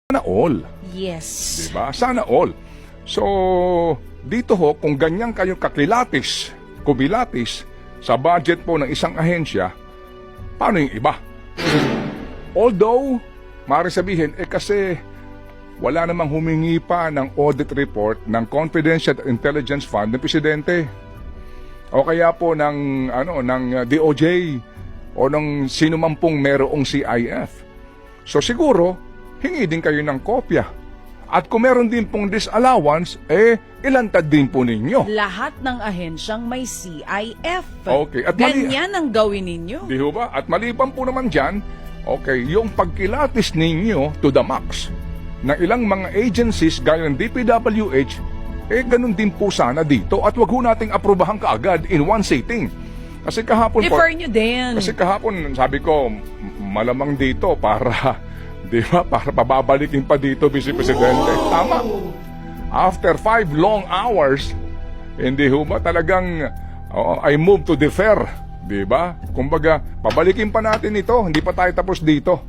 Sana all. Yes. Diba? Sana all. So, dito ho, kung ganyan kayong kakilatis, kubilatis, sa budget po ng isang ahensya, paano yung iba? Although, maaari sabihin, kasi wala namang humingi pa ng audit report ng Confidential Intelligence Fund ng Presidente. O kaya po ng DOJ o ng sino man pong merong CIF. So siguro, hingi din kayo ng kopya. At kung meron din pong disallowance, ilantad din po ninyo. Lahat ng ahensyang may CIF. Okay. At Ganyan ang gawin ninyo. Di ho ba? At maliban po naman dyan, yung pagkilatis ninyo to the max ng ilang mga agencies gaya ng DPWH, ganun din po sana dito. At wag ho nating aprubahan kaagad in one sitting. Kasi kahapon Defer nyo din. Kasi kahapon, sabi ko, malamang dito para, di ba, para pababalikin pa dito, Vice Presidente. Tama. After 5 long hours, hindi ho ba talagang, I move to defer, di ba? Kumbaga, pabalikin pa natin ito, hindi pa tayo tapos dito.